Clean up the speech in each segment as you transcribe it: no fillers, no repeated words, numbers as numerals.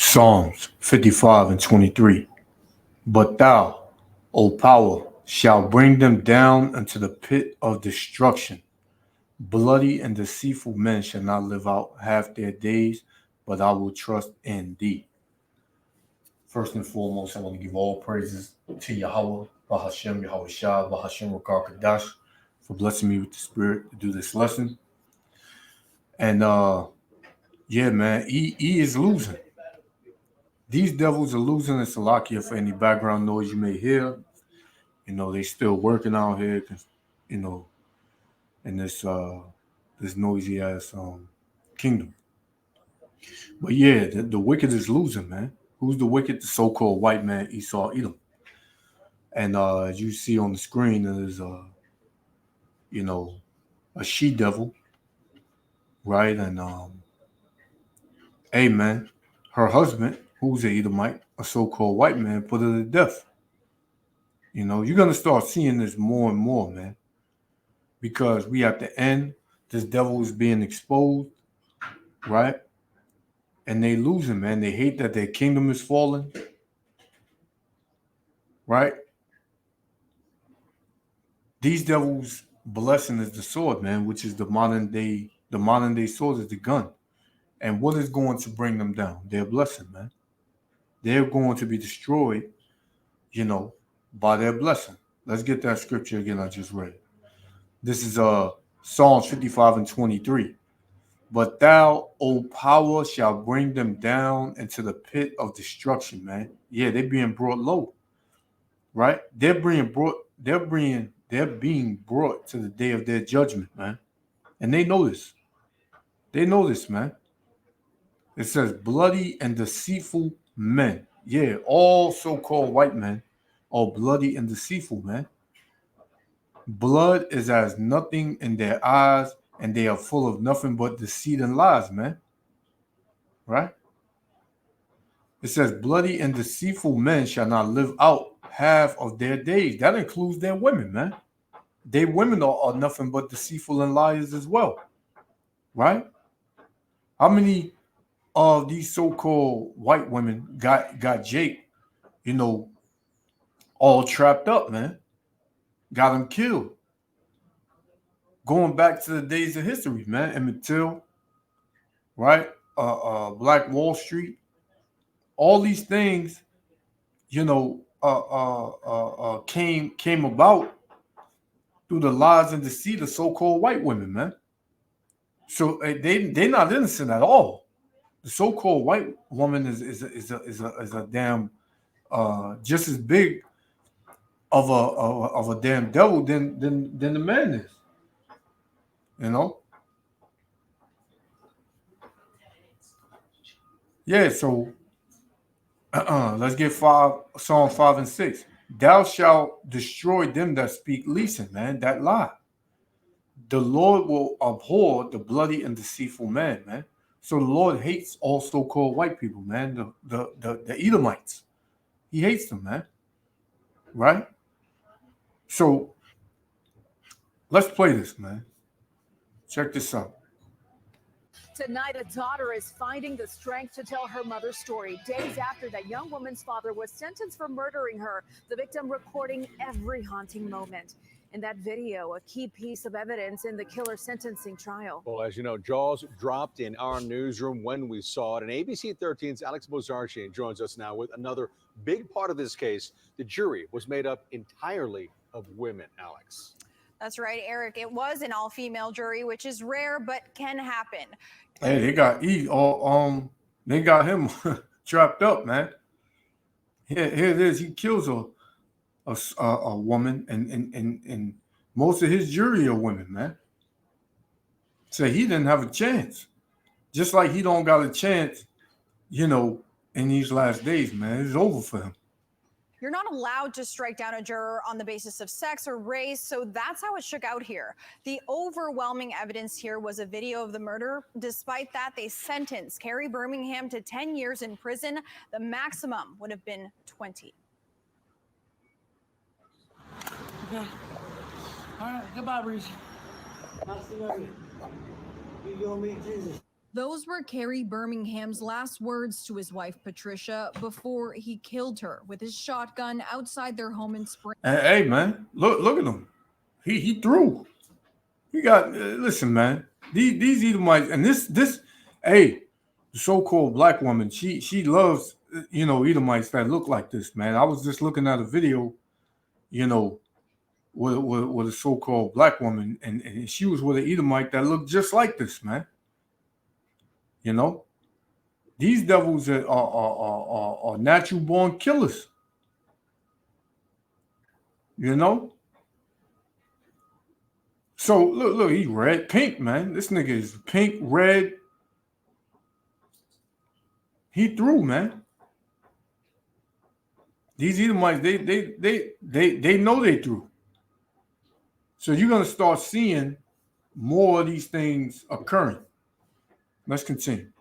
Psalms 55 and 23. But thou, O power, shalt bring them down into the pit of destruction. Bloody and deceitful men shall not live out half their days, but I will trust in thee. First and foremost, I want to give all praises to Yahweh, Bahashem, Yahweh Shah, Bahashem Rakar Kadash, for blessing me with the spirit to do this lesson. And yeah, man, he is losing. These devils are losing. It's Salakia for any background noise you may hear. You know, they still working out here, you know, in this noisy ass kingdom. But yeah, the wicked is losing, man. Who's the wicked? The so-called white man Esau Edom. And as you see on the screen, there's you know, a she devil, right? And man, her husband, who's a Edomite, a so-called white man, put her to death. You know, you're gonna start seeing this more and more, man. Because we at the end, this devil is being exposed, right? And they losing, man. They hate that their kingdom is falling, right? These devils' blessing is the sword, man, which is the modern day sword is the gun. And what is going to bring them down? Their blessing, man. They're going to be destroyed, you know, by their blessing. Let's get that scripture again I just read. This is Psalms 55 and 23. But thou, O power, shall bring them down into the pit of destruction, man. Yeah, they're being brought low, right? They're being brought to the day of their judgment, man. And they know this. They know this, man. It says bloody and deceitful men. Yeah, all so-called white men are bloody and deceitful, man. Blood is as nothing in their eyes, and they are full of nothing but deceit and lies, man. Right? It says, bloody and deceitful men shall not live out half of their days. That includes their women, man. Their women are nothing but deceitful and liars as well. Right? How many of these so-called white women got Jake, you know, all trapped up, man? Got him killed. Going back to the days of history, man. Emmett Till, right? Black Wall Street. All these things, you know, came about through the lies and deceit of so-called white women, man. So they're not innocent at all. The so-called white woman is a damn just as big of a damn devil than the man is. You know. Yeah. So let's get Psalm 5 and 6. Thou shalt destroy them that speak leasing, man, that lie. The Lord will abhor the bloody and deceitful man, man. So the Lord hates all so-called white people, man. The Edomites. He hates them, man. Right? So let's play this, man. Check this out. Tonight, a daughter is finding the strength to tell her mother's story days after that young woman's father was sentenced for murdering her, the victim recording every haunting moment. In that video, a key piece of evidence in the killer's sentencing trial. Well, as you know, jaws dropped in our newsroom when we saw it. And ABC 13's Alex Bozarchian joins us now with another big part of this case. The jury was made up entirely of women, Alex. That's right, Eric. It was an all-female jury, which is rare, but can happen. Hey, they got they got him trapped up, man. Here it is. He kills a woman, and most of his jury are women, man. So he didn't have a chance. Just like he don't got a chance, you know, in these last days, man. It's over for him. You're not allowed to strike down a juror on the basis of sex or race, so that's how it shook out here. The overwhelming evidence here was a video of the murder. Despite that, they sentenced Carrie Birmingham to 10 years in prison. The maximum would have been 20. Okay. All right. Goodbye, Reese. I'll see you later. You go meet Jesus. Those were Kerry Birmingham's last words to his wife, Patricia, before he killed her with his shotgun outside their home in Spring. Hey, man, look at him. He threw. He got. Listen, man. These Edomites and this. Hey, the so-called black woman. She loves Edomites that look like this, man. I was just looking at a video, with a so-called black woman, and she was with an Edomite that looked just like this, man. These devils are natural born killers. So look, he's red, pink, man. This nigga is pink, red. He threw, man. These Edomites, they know they threw. So you're gonna start seeing more of these things occurring. Let's continue.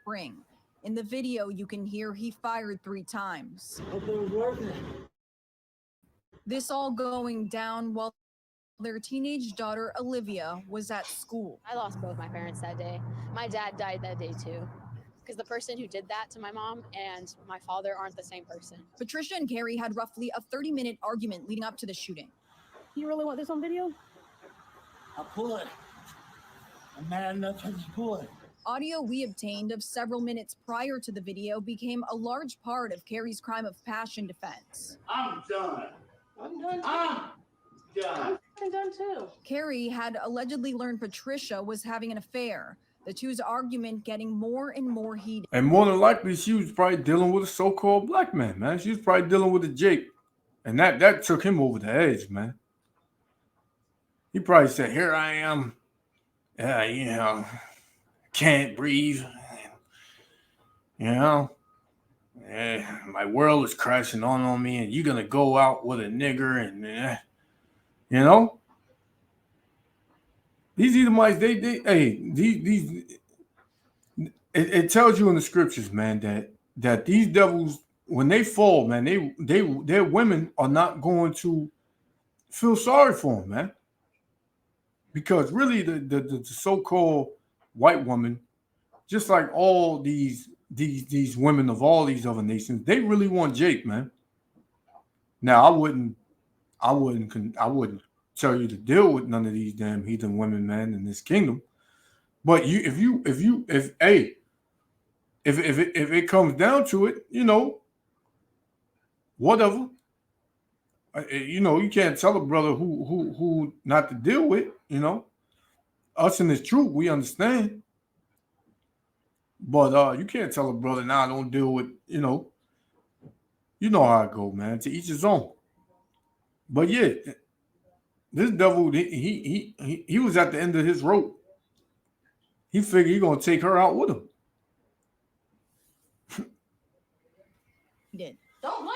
Spring. In the video, you can hear he fired 3 times. This all going down while their teenage daughter, Olivia, was at school. I lost both my parents that day. My dad died that day too. Because the person who did that to my mom and my father aren't the same person. Patricia and Kerry had roughly a 30-minute argument leading up to the shooting. You really want this on video? I'll pull it. I'm mad enough to pull it. Audio we obtained of several minutes prior to the video became a large part of Kerry's crime of passion defense. I'm done. I'm done too. I'm done. I'm done too. Kerry had allegedly learned Patricia was having an affair, the two's argument getting more and more heated. And more than likely, she was probably dealing with a so-called black man, man. She was probably dealing with a Jake. And that took him over the edge, man. He probably said, here I am, can't breathe. My world is crashing on me, and you're going to go out with a nigger, and, These Edomites, it tells you in the scriptures, man, that these devils, when they fall, man, their women are not going to feel sorry for them, man. Because really, the so-called white woman, just like all these women of all these other nations, they really want Jake, man. Now, I wouldn't tell you to deal with none of these damn heathen women, man, in this kingdom. But if it comes down to it, whatever. You can't tell a brother who not to deal with. Us in this truth, we understand. But you can't tell a brother, nah, don't deal with. You know how it go, man. To each his own. But yeah. This devil, he was at the end of his rope. He figured he's gonna take her out with him. He did. Don't blame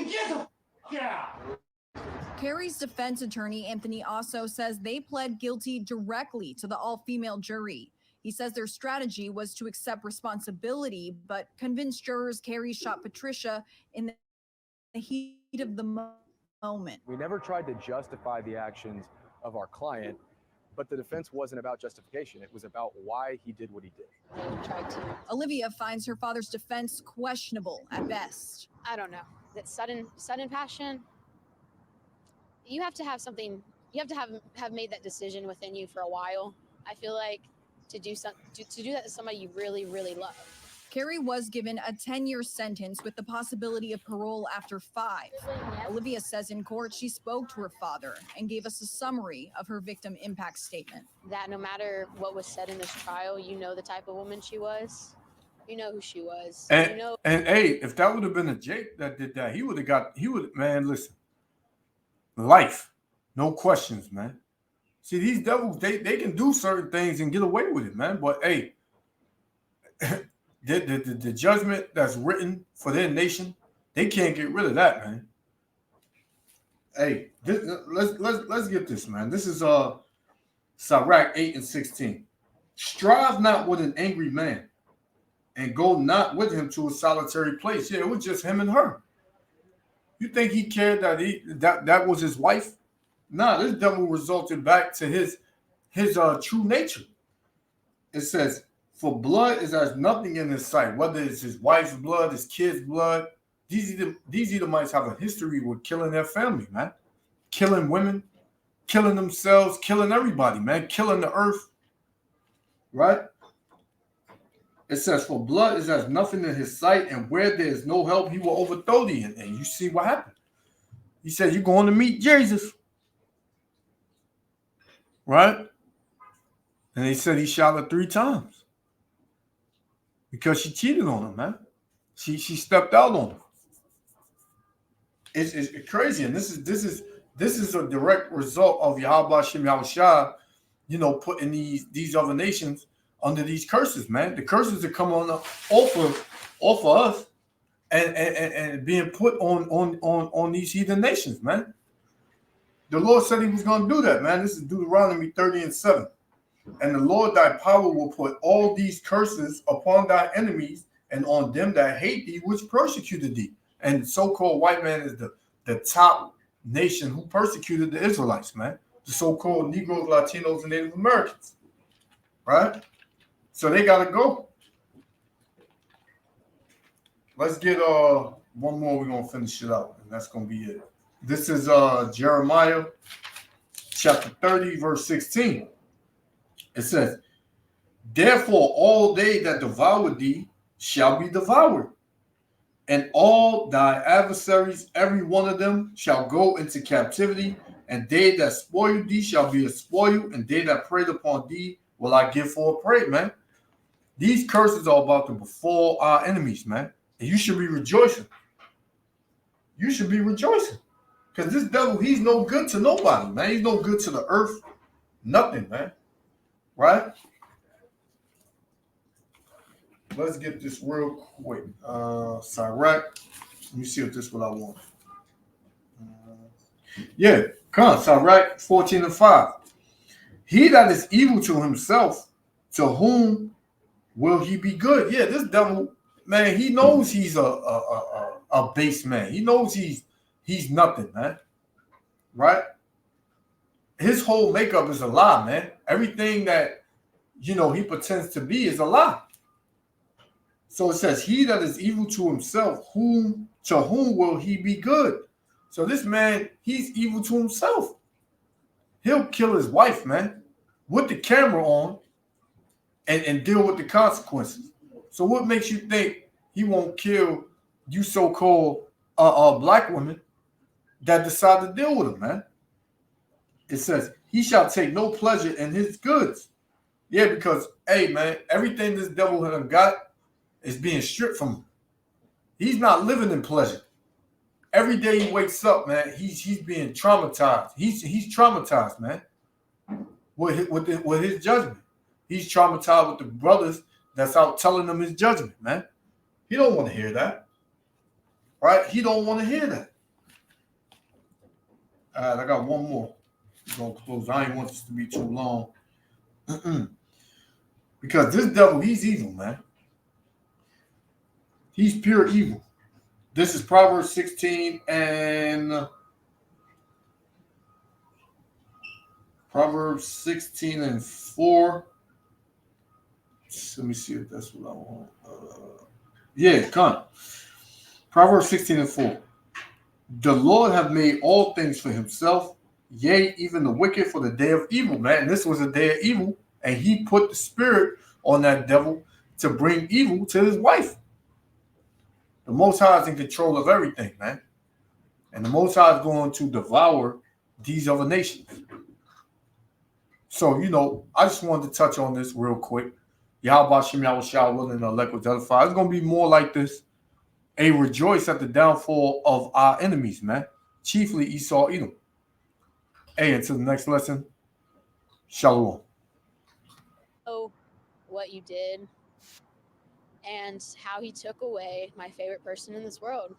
him. Yeah. Kerry's defense attorney, Anthony Osso, says they pled guilty directly to the all-female jury. He says their strategy was to accept responsibility, but convince jurors Kerry shot Patricia in the heat of the moment. We never tried to justify the actions of our client, but the defense wasn't about justification. It was about why he did what he did. They tried to. Olivia finds her father's defense questionable at best. I don't know. That sudden passion. You have to have something. You have to have made that decision within you for a while. I feel like to do that to somebody you really, really love. Kerry was given a 10-year sentence with the possibility of parole after 5. Olivia says in court she spoke to her father and gave us a summary of her victim impact statement. That no matter what was said in this trial, you know the type of woman she was. You know who she was. And hey, if that would have been a Jake that did that, man, listen. Life. No questions, man. See, these devils, they can do certain things and get away with it, man. But hey, the judgment that's written for their nation, they can't get rid of that, man. Hey, let's get this, man. This is Sirach 8:16. Strive not with an angry man, and go not with him to a solitary place. Yeah, it was just him and her. You think he cared that was his wife? Nah, this devil resulted back to his true nature. It says, For blood is as nothing in his sight, whether it's his wife's blood, his kid's blood. These Edomites have a history with killing their family, man. Killing women, killing themselves, killing everybody, man. Killing the earth, right? It says, for blood is as nothing in his sight, and where there is no help, he will overthrow thee. And you see what happened. He said, you're going to meet Jesus. Right? And he said he shot her 3 times. Because she cheated on him, man. She stepped out on him. It's crazy. And this is a direct result of Yahweh Shem Yahushua, putting these other nations under these curses, man. The curses are coming off of us and being put on these heathen nations, man. The Lord said he was going to do that, man. This is Deuteronomy 30:7. And the Lord thy power will put all these curses upon thy enemies and on them that hate thee, which persecuted thee. And so-called white man is the top nation who persecuted the Israelites, man. The so-called Negroes, Latinos, and Native Americans. Right? So they got to go. Let's get one more. We're going to finish it out, and that's going to be it. This is Jeremiah chapter 30, verse 16. It says, therefore all they that devour thee shall be devoured, and all thy adversaries, every one of them, shall go into captivity, and they that spoil thee shall be a spoil, and they that preyed upon thee will I give for a prey, man. These curses are about to befall our enemies, man. And you should be rejoicing. You should be rejoicing. Because this devil, he's no good to nobody, man. He's no good to the earth. Nothing, man. Right? Let's get this real quick. Sirach. Let me see if this is what I want. Sirach 14:5. He that is evil to himself, to whom will he be good? Yeah, this devil, man, he knows he's a base man. He knows he's nothing, man. Right? His whole makeup is a lie, man. Everything that, he pretends to be is a lie. So it says, he that is evil to himself, to whom will he be good? So this man, he's evil to himself. He'll kill his wife, man, with the camera on and deal with the consequences. So what makes you think he won't kill you so-called black women that decide to deal with him, man? It says, he shall take no pleasure in his goods. Yeah, because, hey, man, everything this devil has got is being stripped from him. He's not living in pleasure. Every day he wakes up, man, he's being traumatized. He's traumatized, man, with his judgment. He's traumatized with the brothers that's out telling him his judgment, man. He don't want to hear that. Right? He don't want to hear that. All right, I got one more. We're going to close. I ain't want this to be too long. Because this devil, he's evil, man. He's pure evil. This is Proverbs 16 and Proverbs 16 and 4. Let me see if that's what I want. Come on. Proverbs 16 and 4. The Lord hath made all things for himself, yea, even the wicked for the day of evil, man. And this was a day of evil, and he put the spirit on that devil to bring evil to his wife. The Most High is in control of everything, man. And the Most High is going to devour these other nations. So, I just wanted to touch on this real quick. Yahweh Shem Yahushua willing to elect with edify. It's going to be more like this. A rejoice at the downfall of our enemies, man. Chiefly Esau, Edom. Hey, until the next lesson, Shalom. Oh, what you did and how he took away my favorite person in this world.